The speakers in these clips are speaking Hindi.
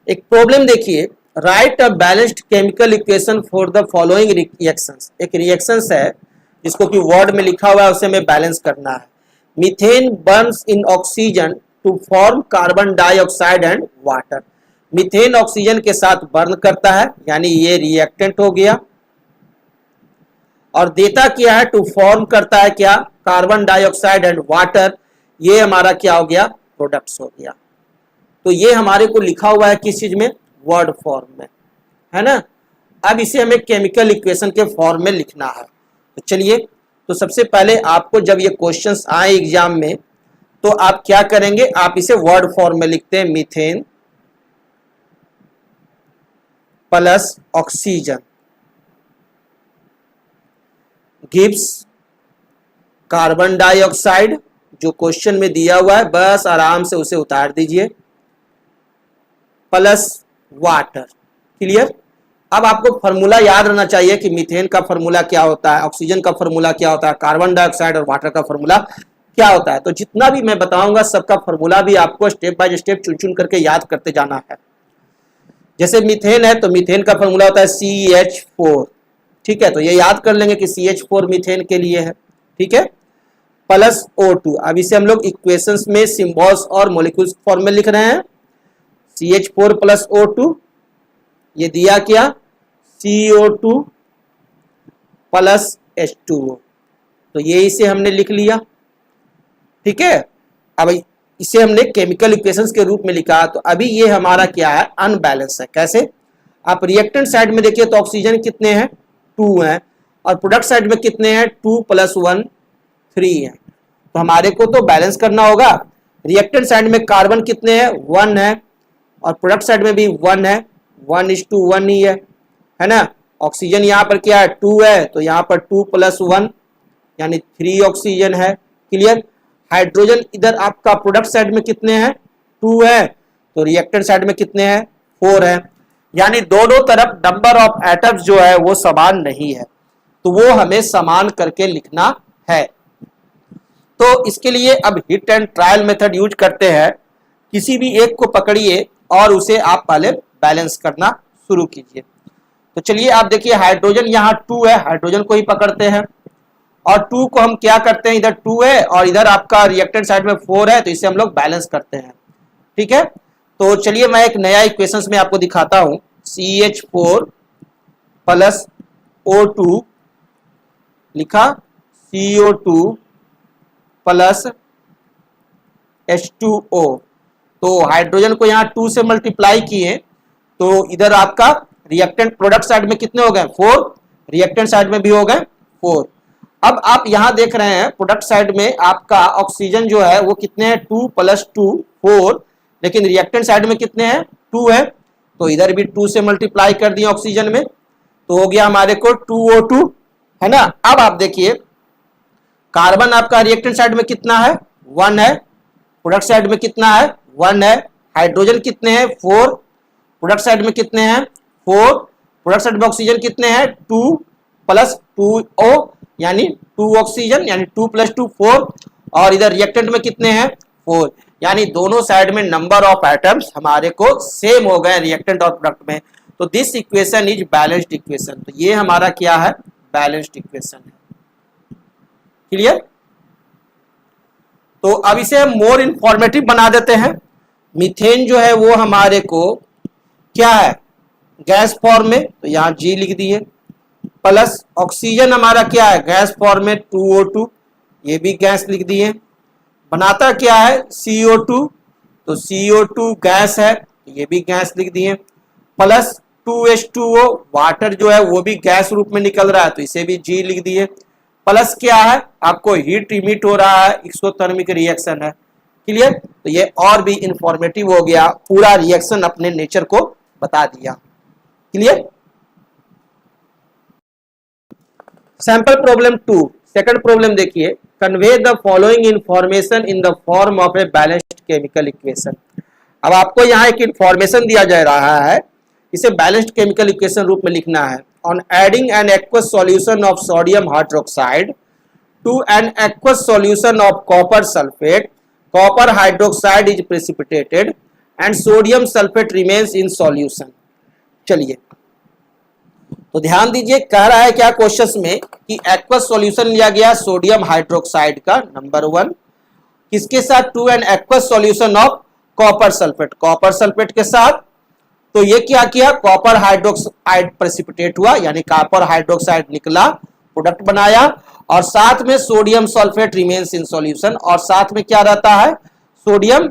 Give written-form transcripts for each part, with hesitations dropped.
एक प्रॉब्लम देखिए, right a balanced chemical equation for the following reactions. एक रिएक्शंस है जिसको कि वर्ड में लिखा हुआ है, उसे हमें बैलेंस करना है। Methane burns in oxygen to form carbon dioxide and water. Methane oxygen के साथ बर्न करता है, यानी ये रिएक्टेंट हो गया, और देता क्या है, टू फॉर्म करता है क्या, कार्बन डाइऑक्साइड एंड वाटर। ये हमारा क्या हो गया, प्रोडक्ट्स हो गया। तो ये हमारे को लिखा हुआ है किस चीज में, वर्ड फॉर्म में, है ना। अब इसे हमें केमिकल इक्वेशन के फॉर्म में लिखना है। तो चलिए, तो सबसे पहले आपको जब ये क्वेश्चंस आए एग्जाम में तो आप क्या करेंगे, आप इसे वर्ड फॉर्म में लिखते हैं, methane plus oxygen gives carbon dioxide, जो क्वेश्चन में दिया हुआ है बस आराम से उसे उतार दीजिए, प्लस वाटर। क्लियर। अब आपको फॉर्मूला याद रहना चाहिए कि मीथेन का फॉर्मूला क्या होता है, ऑक्सीजन का फॉर्मूला क्या होता है, कार्बन डाइऑक्साइड और वाटर का फॉर्मूला क्या होता है। तो जितना भी मैं बताऊंगा सबका फॉर्मूला भी आपको स्टेप बाय स्टेप चुन चुन करके याद करते जाना है। जैसे मीथेन है तो मीथेन का फॉर्मूला होता है CH4, ठीक है, तो ये याद कर लेंगे कि CH4 मीथेन के लिए है, ठीक है, प्लस O2। अब इसे हम लोग इक्वेशंस में सिंबल्स और मॉलिक्यूल्स फॉर्म में लिख रहे हैं, CH4 प्लस O2, ये दिया क्या, CO2 प्लस H2O। तो ये इसे हमने लिख लिया, ठीक है। अब इसे हमने केमिकल इक्वेशंस के रूप में लिखा। तो अभी ये हमारा क्या है, अनबैलेंस है। कैसे, आप रिएक्टेंट साइड में देखिए तो ऑक्सीजन कितने हैं, 2 हैं, और प्रोडक्ट साइड में कितने हैं, 2 + 1 3 है। तो हमारे को तो बैलेंस करना होगा। रिएक्टेंट साइड में कार्बन कितने हैं, 1 है, और प्रोडक्ट साइड में भी 1 है, 1:1 ही है ना। ऑक्सीजन यहाँ पर क्या है, 2 है, तो यहाँ पर 2 + 1 यानी 3 ऑक्सीजन है। क्लियर। हाइड्रोजन इधर आपका प्रोडक्ट साइड में कितने हैं, 2 है, तो रिएक्टेंट साइड में कितने हैं, 4 है, यानी दोनों तरफ नंबर ऑफ एटम्स जो है वो समान नहीं है, तो वो हमें समान करके लिखना है। तो इसके लिए अब hit and trial method use करते हैं। किसी भी एक को पकड़िए और उसे आप पहले बैलेंस करना शुरू कीजिए। तो चलिए आप देखिए, हाइड्रोजन यहाँ 2 है, हाइड्रोजन को ही पकड़ते हैं, और 2 को हम क्या करते हैं, इधर 2 है और इधर आपका रिएक्टेंट साइड में 4 है, तो इसे हम लोग बैलेंस करते हैं, ठीक है। तो चलिए मैं एक नया इक्वेशंस में आपको दिखाता हूं, CH4 प्लस O2 लिखा, CO2 प्लस H2O। तो हाइड्रोजन को यहाँ 2 से मल्टीप्लाई किए तो इधर आपका रिएक्टेंट प्रोडक्ट साइड में कितने हो गए, 4, रिएक्टेंट साइड में भी हो गए 4। अब आप यहां देख रहे हैं प्रोडक्ट साइड में आपका ऑक्सीजन जो है वो कितने हैं, 2 + 2 4, लेकिन रिएक्टेंट साइड में कितने हैं, 2 है, तो इधर भी 2 से मल्टीप्लाई कर दिए ऑक्सीजन में, तो हो गया हमारे को 2O2, है ना। अब आप देखिए कार्बन आपका रिएक्टेंट साइड में कितना है, 1 है, प्रोडक्ट साइड में कितना है, 1 है, हाइड्रोजन कितने हैं, 4, प्रोडक्ट साइड में कितने हैं, 4, प्रोडक्ट साइड में ऑक्सीजन कितने हैं, 2 + 2O यानी 2 ऑक्सीजन, यानी 2 + 2 4, और इधर रिएक्टेंट में कितने हैं, 4, यानी दोनों साइड में नंबर ऑफ एटम्स हमारे को सेम हो गए रिएक्टेंट और प्रोडक्ट में। तो this equation is balanced equation. तो ये हमारा क्या है, बैलेंस्ड इक्वेशन है। क्लियर। तो अब इसे हम मोर इंफॉर्मेटिव बना देते हैं। मीथेन जो है वो हमारे को क्या है, गैस फॉर्म में, तो यहाँ G लिख दिए, प्लस ऑक्सीजन हमारा क्या है, गैस फॉर्म में 2O2, ये भी गैस लिख दिए, बनाता क्या है, CO2, तो CO2 गैस है, ये भी गैस लिख दिए, प्लस 2H2O, वाटर जो है वो भी गैस रूप में निकल रहा है, तो इसे भी G लिख दिए, प्लस क्या है, आपको हीट इमिट हो रहा है, एक्सोथर्मिक रिएक्शन है। क्लियर। तो ये और भी इंफॉर्मेटिव हो गया, पूरा रिएक्शन अपने नेचर को बता दिया। Clear. Sample problem 2, second problem देखिए, convey the following information in the form of a balanced chemical equation. अब आपको यहाँ एक इंफॉर्मेशन दिया जा रहा है, इसे बैलेंस्ड केमिकल इक्वेशन रूप में लिखना है। On adding an aqueous solution of sodium hydroxide to an aqueous solution of copper sulfate, copper hydroxide is precipitated and sodium sulphate remains in solution. चलिए तो ध्यान दीजिए, कह रहा है क्या क्वेश्चन में कि एक्वस सॉल्यूशन लिया गया सोडियम हाइड्रोक्साइड का नंबर 1 किसके साथ, to an aqueous solution of copper sulphate, copper sulphate के साथ। तो ये क्या किया, कॉपर हाइड्रोक्साइड प्रेसिपिटेट हुआ, यानी कॉपर हाइड्रोक्साइड निकला, प्रोडक्ट बनाया, और साथ में sodium sulphate remains in solution, और साथ में क्या रहता है, सोडियम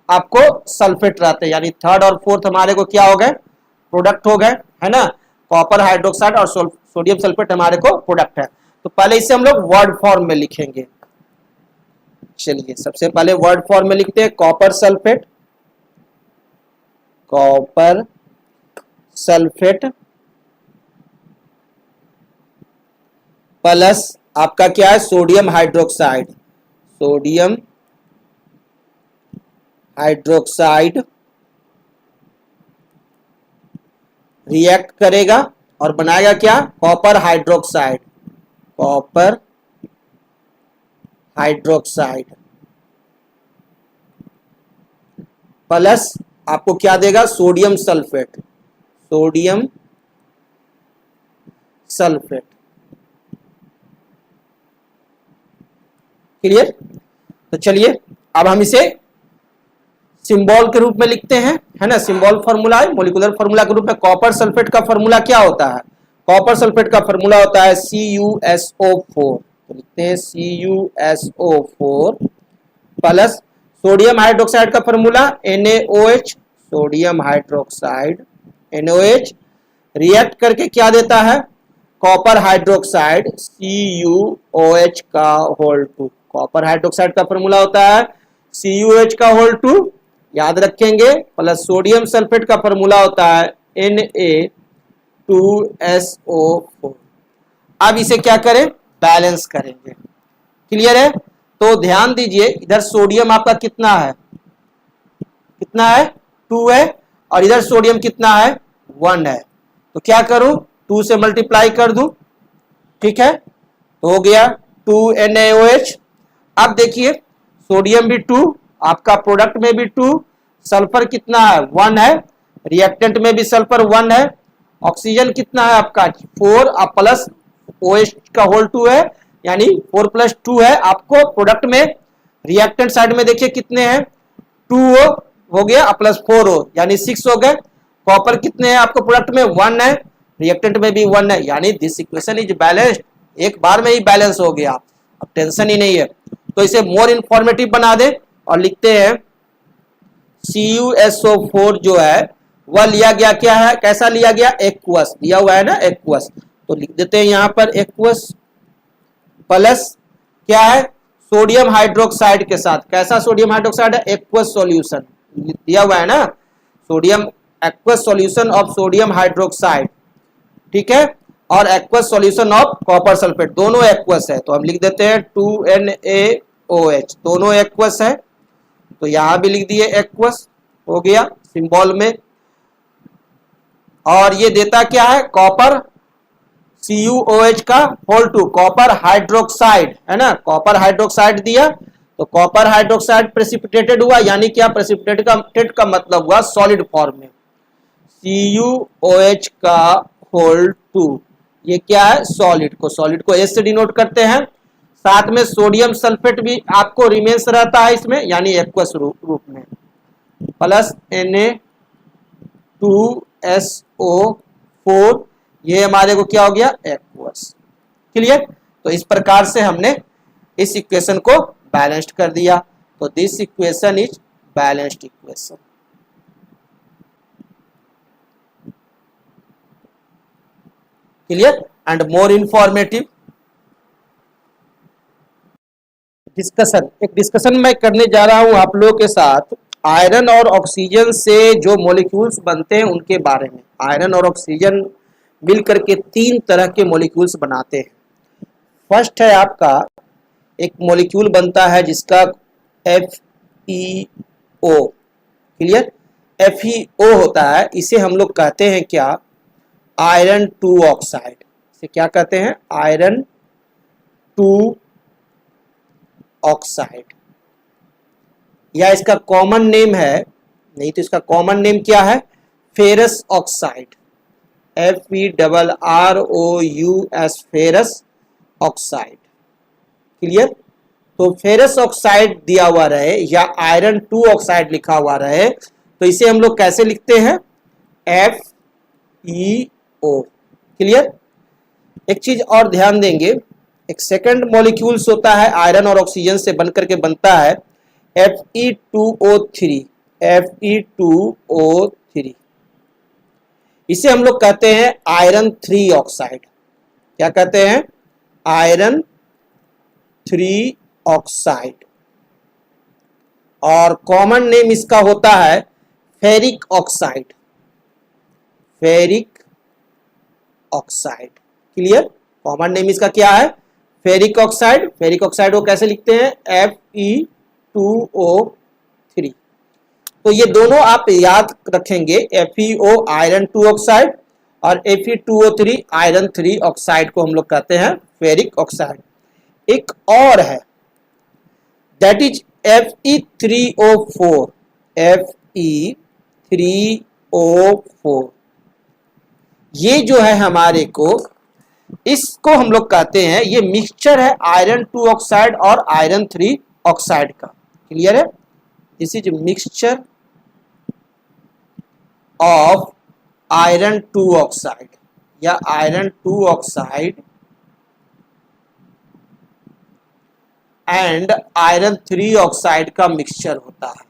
आपको सल्फेट रहते हैं, यानी थर्ड और फोर्थ हमारे को क्या हो गए, प्रोडक्ट हो गए, है ना। कॉपर हाइड्रोक्साइड और सोडियम सल्फेट हमारे को प्रोडक्ट है। तो पहले इसे हम लोग वर्ड फॉर्म में लिखेंगे। चलिए सबसे पहले वर्ड फॉर्म में लिखते हैं, copper sulphate, copper sulphate plus आपका क्या है, sodium hydroxide, sodium hydroxide react करेगा और बनाएगा क्या, copper hydroxide, copper hydroxide plus आपको क्या देगा, sodium sulphate, sodium sulphate. Clear. तो चलिए अब हम इसे सिंबल के रूप में लिखते हैं, है ना। सिंबल फॉर्मूला है, मोलिकुलर फॉर्मूला के रूप में कॉपर सल्फेट का फॉर्मूला क्या होता है, कॉपर सल्फेट का फॉर्मूला होता है CuSO4, तो लिखते हैं CuSO4 प्लस सोडियम हाइड्रोक्साइड का formula NaOH, sodium hydroxide NaOH react करके क्या देता है, कॉपर हाइड्रोक्साइड CuOH का होल 2, कॉपर हाइड्रोक्साइड का फॉर्मूला होता है CuOH का होल 2, याद रखेंगे, प्लस सोडियम सल्फेट का फॉर्मूला होता है Na2SO4। अब इसे क्या करें, बैलेंस करेंगे। क्लियर है। तो ध्यान दीजिए, इधर सोडियम आपका कितना है, कितना है, 2 है, और इधर सोडियम कितना है, 1 है। तो क्या करूं, 2 से मल्टीप्लाई कर दूं, ठीक है, तो हो गया 2NaOH। अब देखिए सोडियम भी 2, आपका प्रोडक्ट में भी 2, सल्फर कितना है, 1 है, रिएक्टेंट में भी सल्फर 1 है, ऑक्सीजन कितना है आपका 4, अब प्लस OH का होल 2 है, यानी 4 + 2 है आपको प्रोडक्ट में। रिएक्टेंट साइड में देखिए कितने हैं, 2 हो गया प्लस 4 हो, यानी 6 हो गए। कॉपर कितने हैं आपको प्रोडक्ट में, 1 है, रिएक्टेंट में भी 1 है, यानी दिस इक्वेशन इज बैलेंस्ड, एक बार में ही बैलेंस हो गया, अब टेंशन ही नहीं है। तो इसे मोर इंफॉर्मेटिव बना दे और लिखते हैं CuSO4 जो है वह लिया गया, क्या है, कैसा लिया गया, एक्वस दिया हुआ है ना, एक्वस, तो लिख देते हैं यहां पर एक्वस प्लस क्या है, सोडियम हाइड्रोक्साइड के साथ, कैसा सोडियम हाइड्रोक्साइड है, एक्वस सॉल्यूशन दिया हुआ है ना, sodium aqueous solution of sodium hydroxide, ठीक है, और aqueous solution of copper sulphate, दोनों एक्वस है, तो हम लिख देते हैं 2NaOH, दोनों एक्वस है, तो यहां भी लिख दिए एक्वस, हो गया सिंबल में। और ये देता क्या है, कॉपर CuOH का होल 2, कॉपर हाइड्रोक्साइड है ना, कॉपर हाइड्रोक्साइड दिया, तो कॉपर हाइड्रोक्साइड प्रेसिपिटेटेड हुआ, यानी क्या, प्रेसिपिटेटेड का मतलब हुआ सॉलिड फॉर्म में, CuOH का होल 2, ये क्या है, सॉलिड को S से डिनोट करते हैं, साथ में सोडियम सल्फेट भी आपको रिमेन्स रहता है इसमें, यानी एक्वस रूप में, प्लस Na2SO4, ये हमारे को क्या हो गया, एक्वस। क्लियर। तो इस प्रकार से हमने इस इक्वेशन को बैलेंस्ड कर दिया, तो this equation is balanced equation. Clear and more informative discussion, एक डिस्कशन मैं करने जा रहा हूं आप लोगों के साथ आयरन और ऑक्सीजन से जो मॉलिक्यूल्स बनते हैं उनके बारे में। आयरन और ऑक्सीजन मिलकर के 3 तरह के मॉलिक्यूल्स बनाते हैं। फर्स्ट है आपका एक मॉलिक्यूल बनता है जिसका FeO, क्लियर, FeO होता है, इसे हम लोग कहते हैं क्या, आयरन 2 ऑक्साइड, इसे क्या कहते हैं, आयरन 2 ऑक्साइड, या इसका कॉमन नेम है नहीं तो इसका कॉमन नेम क्या है, ferrous oxide, FeRrous, ferrous oxide. Clear. तो फेरस ऑक्साइड दिया हुआ रहे या आयरन 2 ऑक्साइड लिखा हुआ रहे तो इसे हम लोग कैसे लिखते हैं, FeO। क्लियर। एक चीज और ध्यान देंगे, एक सेकंड मॉलिक्यूल्स होता है आयरन और ऑक्सीजन से बनकर के बनता है Fe2O3, Fe2O3। इसे हम लोग कहते हैं आयरन 3 ऑक्साइड। क्या कहते हैं, आयरन 3 ऑक्साइड। और कॉमन नेम इसका होता है ferric oxide, ferric oxide. Clear. Common name इसका क्या है, फेरिक ऑक्साइड। फेरिक ऑक्साइड को कैसे लिखते हैं, Fe2O3। तो ये दोनों आप याद रखेंगे, FeO आयरन 2 ऑक्साइड और Fe2O3 आयरन 3 ऑक्साइड को हम लोग कहते हैं फेरिक ऑक्साइड। एक और है दैट इज Fe3O4, Fe3O4। ये जो है हमारे को, इसको हम लोग कहते हैं, ये मिक्सचर है आयरन 2 ऑक्साइड और आयरन 3 ऑक्साइड का। क्लियर है। This is mixture of iron 2 oxide या iron 2 oxide and iron 3 oxide का मिक्सचर होता है,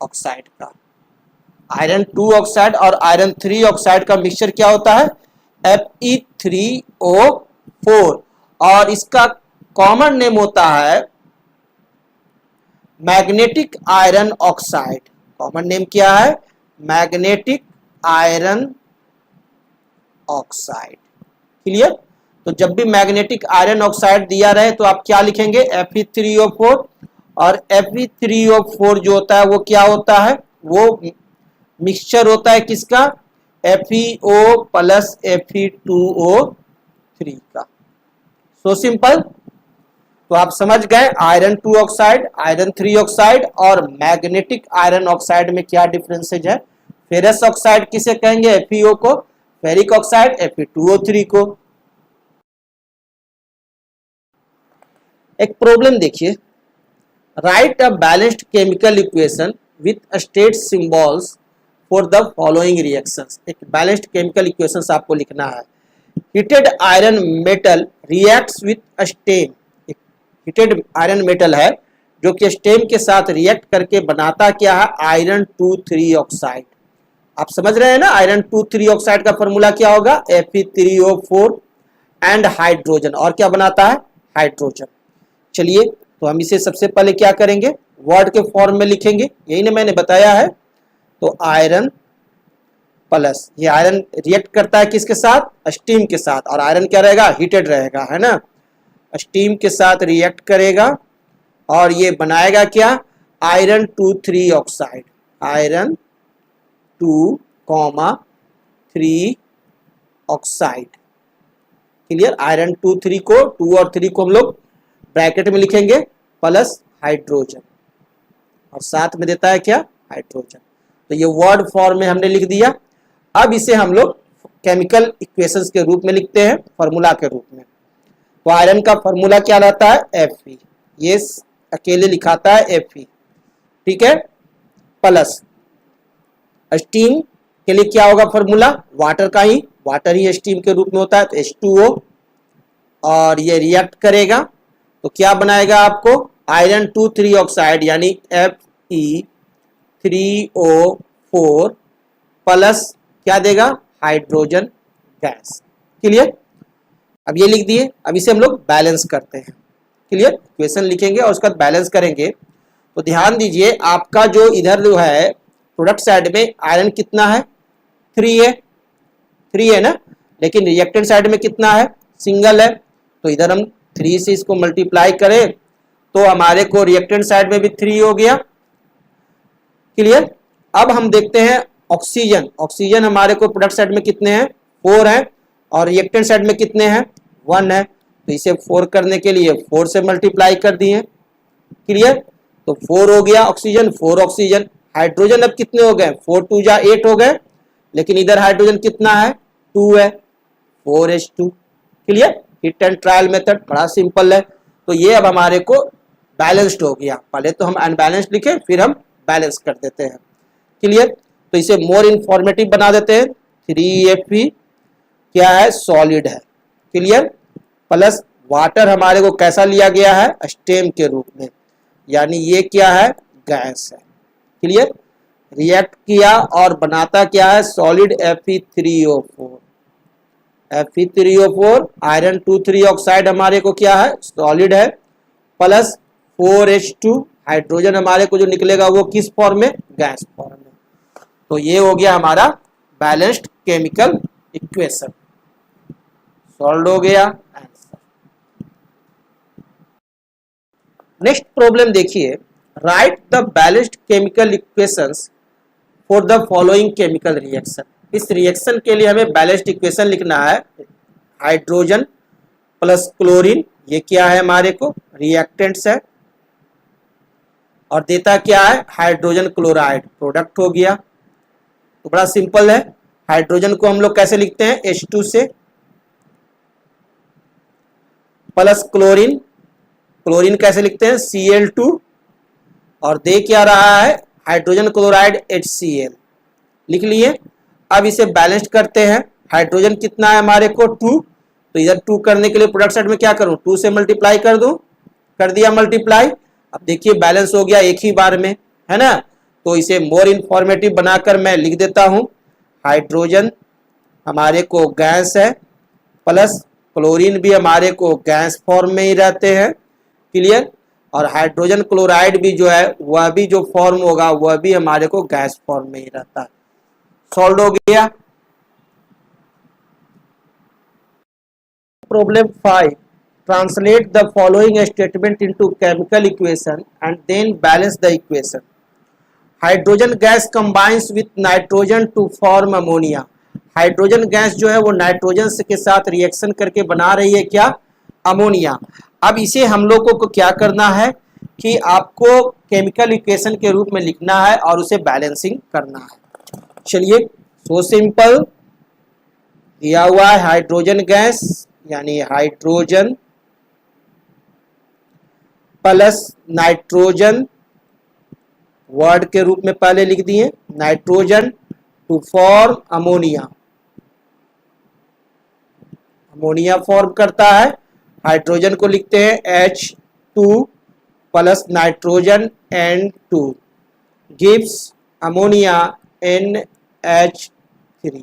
ऑक्साइड का। आयरन 2 ऑक्साइड और आयरन 3 ऑक्साइड का मिक्सचर क्या होता है, Fe3O4। और इसका कॉमन नेम होता है magnetic iron oxide. Common name क्या है, मैग्नेटिक आयरन ऑक्साइड। क्लियर। तो जब भी मैग्नेटिक आयरन ऑक्साइड दिया रहे तो आप क्या लिखेंगे, Fe3O4। और Fe3O4 जो होता है वो क्या होता है, वो मिक्सचर होता है किसका, FeO प्लस Fe2O3 का। So simple. तो आप समझ गए आयरन 2 ऑक्साइड, आयरन 3 ऑक्साइड और मैग्नेटिक आयरन ऑक्साइड में क्या डिफरेंसेज है। फेरस ऑक्साइड किसे कहेंगे, FeO को, फेरिक ऑक्साइड Fe2O3 को। एक प्रॉब्लम देखिए, right a balanced chemical equation with state symbols for the following reactions. एक बैलेंस्ड केमिकल इक्वेशंस आपको लिखना है। Heated iron metal reacts with stem. Heated iron metal है जो कि स्टेम के साथ रिएक्ट करके बनाता क्या है, आयरन 2,3 ऑक्साइड। आप समझ रहे हैं ना, आयरन 2,3 ऑक्साइड का फॉर्मूला क्या होगा, Fe3O4 एंड हाइड्रोजन। और क्या बनाता है, हाइड्रोजन। चलिए तो हम इसे सबसे पहले क्या करेंगे, वर्ड के फॉर्म में लिखेंगे, यही ना मैंने बताया है। तो आयरन प्लस, ये आयरन रिएक्ट करता है किसके साथ, स्टीम के साथ। और आयरन क्या रहेगा, हीटेड रहेगा, है ना, स्टीम के साथ रिएक्ट करेगा और ये बनाएगा क्या, iron 2,3 oxide, iron 2,3 oxide. Clear. Iron 2,3 को, 2 और 3 को हम लोग ब्रैकेट में लिखेंगे प्लस हाइड्रोजन, और साथ में देता है क्या, हाइड्रोजन। तो ये वर्ड फॉर्म में हमने लिख दिया। अब इसे हम लोग केमिकल इक्वेशंस के रूप में लिखते हैं, फार्मूला के रूप में। तो आयरन का फार्मूला क्या रहता है, Fe। ये अकेले लिखाता है Fe, ठीक है। प्लस स्टीम के लिए क्या होगा फार्मूला, वाटर का ही, वाटर ही स्टीम के रूप में होता है, तो H2O। और ये रिएक्ट करेगा तो क्या बनाएगा आपको, आयरन 2,3 ऑक्साइड यानी Fe3O4 प्लस क्या देगा, हाइड्रोजन गैस। क्लियर। अब ये लिख दिए। अब इसे हम लोग बैलेंस करते हैं। क्लियर। इक्वेशन लिखेंगे और उसका बैलेंस करेंगे। तो ध्यान दीजिए, आपका जो इधर जो है प्रोडक्ट साइड में आयरन कितना है, 3 है, 3 है ना, लेकिन रिएक्टेंट साइड में कितना है, सिंगल है। तो इधर हम 3 से इसको मल्टीप्लाई करें तो हमारे को रिएक्टेंट साइड में भी 3 हो गया। क्लियर। अब हम देखते हैं ऑक्सीजन। ऑक्सीजन हमारे को प्रोडक्ट साइड में कितने हैं, 4 हैं, और रिएक्टेंट साइड में कितने हैं, 1 है। तो इसे 4 करने के लिए 4 से मल्टीप्लाई कर दिए। क्लियर। तो 4 हो गया ऑक्सीजन, 4 ऑक्सीजन। हाइड्रोजन अब कितने हो गए, 4 2 जा 8 हो गए, लेकिन इधर हाइड्रोजन कितना है, 2 है, 4H2। Clear. Hit and trial method बड़ा सिंपल है। तो ये अब हमारे को बैलेंस्ड हो गया। पहले तो हम अनबैलेंस्ड लिखे, फिर हम बैलेंस कर देते हैं। क्लियर। तो इसे मोर इंफॉर्मेटिव बना देते हैं। 3Fe क्या है, सॉलिड है। क्लियर। प्लस वाटर हमारे को कैसा लिया गया है, स्टेम के रूप में, यानी ये क्या है, गैस है। क्लियर। रिएक्ट किया और बनाता क्या है, solid Fe3O4। Fe3O4 iron 2,3 oxide हमारे को क्या है, सॉलिड है, प्लस 4H2 हाइड्रोजन हमारे को जो निकलेगा वो किस फॉर्म में, गैस फॉर्म में। तो ये हो गया हमारा बैलेंस्ड केमिकल इक्वेशन, सॉल्व हो गया आंसर। नेक्स्ट प्रॉब्लम देखिए, right the balanced chemical equations for the following chemical reaction. इस रिएक्शन के लिए हमें बैलेंस्ड इक्वेशन लिखना है। हाइड्रोजन प्लस क्लोरीन, ये क्या है हमारे को, रिएक्टेंट्स है, और देता क्या है, हाइड्रोजन क्लोराइड, प्रोडक्ट हो गया। तो बड़ा सिंपल है। हाइड्रोजन को हम लोग कैसे लिखते हैं, H2 से, प्लस क्लोरीन, क्लोरीन कैसे लिखते हैं, Cl2, और दे क्या रहा है, हाइड्रोजन क्लोराइड HCl, लिख लिए। अब इसे बैलेंस करते हैं। हाइड्रोजन कितना है हमारे को, 2, तो इधर 2 करने के लिए प्रोडक्ट साइड में क्या करूं, 2 से मल्टीप्लाई कर दूं, कर दिया मल्टीप्लाई। अब देखिए बैलेंस हो गया एक ही बार में, है ना। तो इसे मोर इंफॉर्मेटिव बनाकर मैं लिख देता हूं, हाइड्रोजन हमारे को गैस है, प्लस क्लोरीन भी हमारे को गैस फॉर्म में ही रहते हैं। क्लियर। और हाइड्रोजन क्लोराइड भी जो है वह भी जो फॉर्म होगा वह भी हमारे को गैस फॉर्म में ही रहता है। सॉल्व हो गया। Problem 5, translate the following statement into chemical equation and then balance the equation. Hydrogen gas combines with nitrogen to form ammonia. Hydrogen gas जो है वो नाइट्रोजन के साथ रिएक्शन करके बना रही है क्या, अमोनिया। अब इसे हम लोगों को क्या करना है कि आपको केमिकल इक्वेशन के रूप में लिखना है और उसे बैलेंसिंग करना है। चलिए, सो सिंपल, दिया हुआ है हाइड्रोजन गैस, यानी हाइड्रोजन प्लस नाइट्रोजन, वर्ड के रूप में पहले लिख दिए, nitrogen to form ammonia, ammonia form करता है। हाइड्रोजन को लिखते हैं H2 plus nitrogen N2 gives ammonia NH3।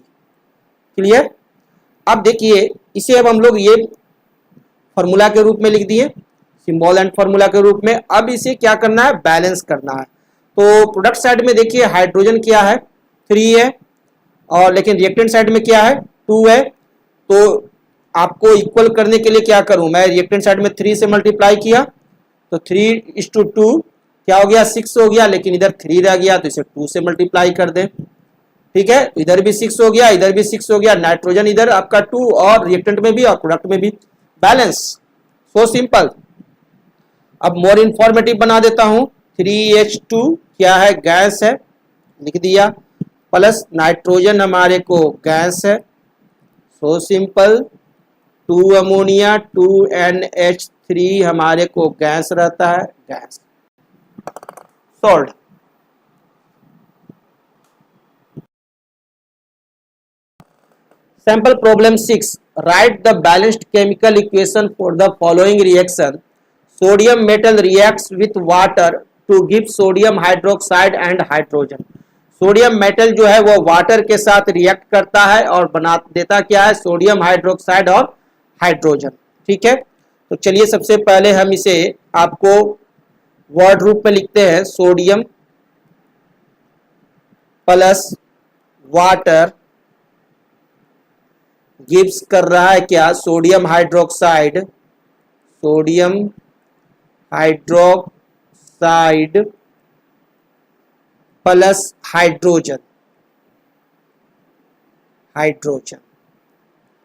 Clear. अब देखिए इसे अब हम लोग ये फॉर्मूला के रूप में लिख दिए, सिंबल एंड फॉर्मूला के रूप में। अब इसे क्या करना है, बैलेंस करना है। तो प्रोडक्ट साइड में देखिए हाइड्रोजन क्या है, 3 है, और लेकिन रिएक्टेंट साइड में क्या है, 2 है। तो आपको इक्वल करने के लिए क्या करूं मैं, रिएक्टेंट साइड में 3 से मल्टीप्लाई किया तो 3:2 क्या हो गया, 6 हो गया, लेकिन इधर 3 रह गया तो इसे 2 से मल्टीप्लाई कर दें। ठीक है, इधर भी 6 हो गया, इधर भी 6 हो गया, नाइट्रोजन इधर आपका 2 और रिएक्टेंट में भी और प्रोडक्ट में भी, बैलेंस। So simple. अब मोर इंफॉर्मेटिव बना देता हूं, 3H2 क्या है, गैस है, लिख दिया, प्लस नाइट्रोजन हमारे को गैस है, सो सिंपल, 2 अमोनिया 2NH3 हमारे को गैस रहता है, gas. Solve. Sample problem 6. Write the balanced chemical equation for the following reaction. Sodium metal reacts with water to give sodium hydroxide and hydrogen. Sodium metal जो है वो वाटर के साथ रिएक्ट करता है और बना देता क्या है, सोडियम हाइड्रोक्साइड और हाइड्रोजन। ठीक है, तो चलिए सबसे पहले हम इसे आपको वर्ड रूप में लिखते हैं, सोडियम प्लस वाटर गिव्स कर रहा है क्या, sodium hydroxide, sodium hydroxide plus hydrogen, hydrogen.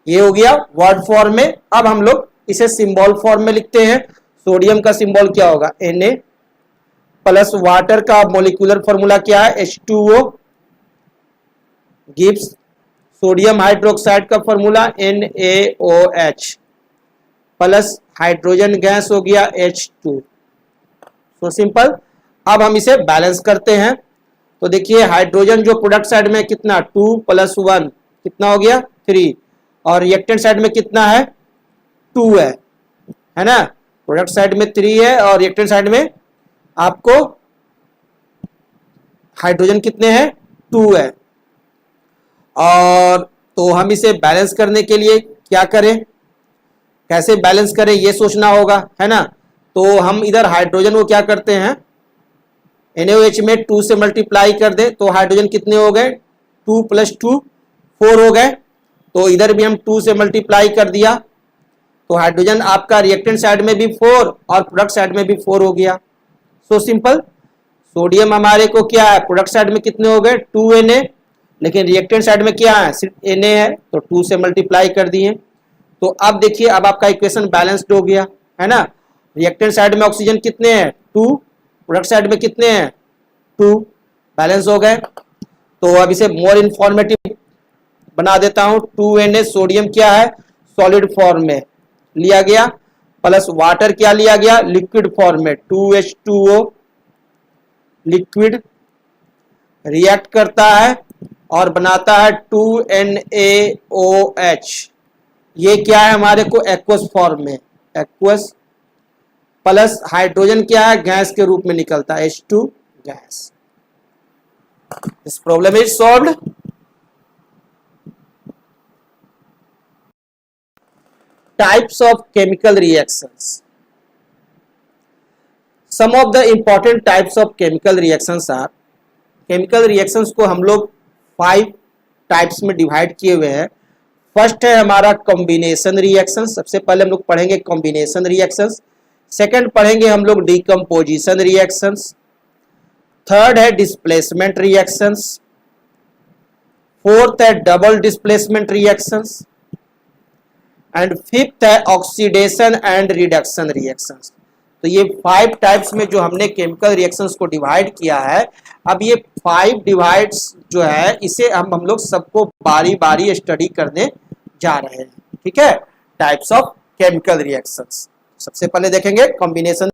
ये हो गया वर्ड फॉर्म में। अब हम लोग इसे सिंबल फॉर्म में लिखते हैं। सोडियम का सिंबल क्या होगा, Na, प्लस वाटर का मॉलिक्यूलर फॉर्मूला क्या है, H2O गिव्स सोडियम हाइड्रोक्साइड का formula NaOH plus hydrogen gas हो गया H2। So simple. अब हम इसे बैलेंस करते हैं तो देखिए हाइड्रोजन जो प्रोडक्ट साइड में कितना 2 + 1 कितना हो गया 3 और रिएक्टेंट साइड में कितना है 2 है ना। प्रोडक्ट साइड में 3 है और रिएक्टेंट साइड में आपको हाइड्रोजन कितने हैं 2 है। और तो हम इसे बैलेंस करने के लिए क्या करें, कैसे बैलेंस करें ये सोचना होगा, है ना। तो हम इधर हाइड्रोजन को क्या करते हैं NaOH में 2 से मल्टीप्लाई कर दे तो हाइड्रोजन कितने हो गए 2 + 2 4 हो गए। तो इधर भी हम 2 से मल्टीप्लाई कर दिया तो हाइड्रोजन आपका रिएक्टेंट साइड में भी 4 और प्रोडक्ट साइड में भी 4 हो गया। So simple. सोडियम हमारे को क्या है प्रोडक्ट साइड में कितने हो गए 2 Na, लेकिन रिएक्टेंट साइड में क्या है सिर्फ Na है तो 2 से मल्टीप्लाई कर दिए। तो अब देखिए अब आपका इक्वेशन बैलेंस्ड हो गया, है ना। रिएक्टेंट साइड में ऑक्सीजन कितने हैं 2, प्रोडक्ट साइड में कितने हैं 2, बैलेंस हो गए। तो अब इसे मोर इंफॉर्मेटिव बना देता हूं 2Na सोडियम क्या है सॉलिड फॉर्म में लिया गया प्लस वाटर क्या लिया गया लिक्विड फॉर्म में 2H2O लिक्विड रिएक्ट करता है और बनाता है 2NaOH। ये क्या है हमारे को एक्वस फॉर्म में एक्वस प्लस हाइड्रोजन क्या है गैस के रूप में निकलता है H2 gas. This problem is solved. Types of chemical reactions. Some of the important types of chemical reactions are, chemical reactions को हम लोग 5 टाइप्स में डिवाइड किए हुए हैं। फर्स्ट है हमारा कॉम्बिनेशन रिएक्शन, सबसे पहले हम लोग पढ़ेंगे कॉम्बिनेशन रिएक्शंस। सेकंड पढ़ेंगे हम लोग डिकम्पोजिशन रिएक्शंस। थर्ड है डिस्प्लेसमेंट रिएक्शंस। फोर्थ है double displacement reactions and fifth है ऑक्सीडेशन एंड रिडक्शन रिएक्शंस। तो ये 5 टाइप्स में जो हमने केमिकल रिएक्शंस को डिवाइड किया है, अब ये 5 डिवाइड्स जो है इसे हम लोग सबको बारी बारी स्टडी करने जा रहे हैं, ठीक है। टाइप्स ऑफ केमिकल रिएक्शंस सबसे पहले देखेंगे कॉम्बिनेशन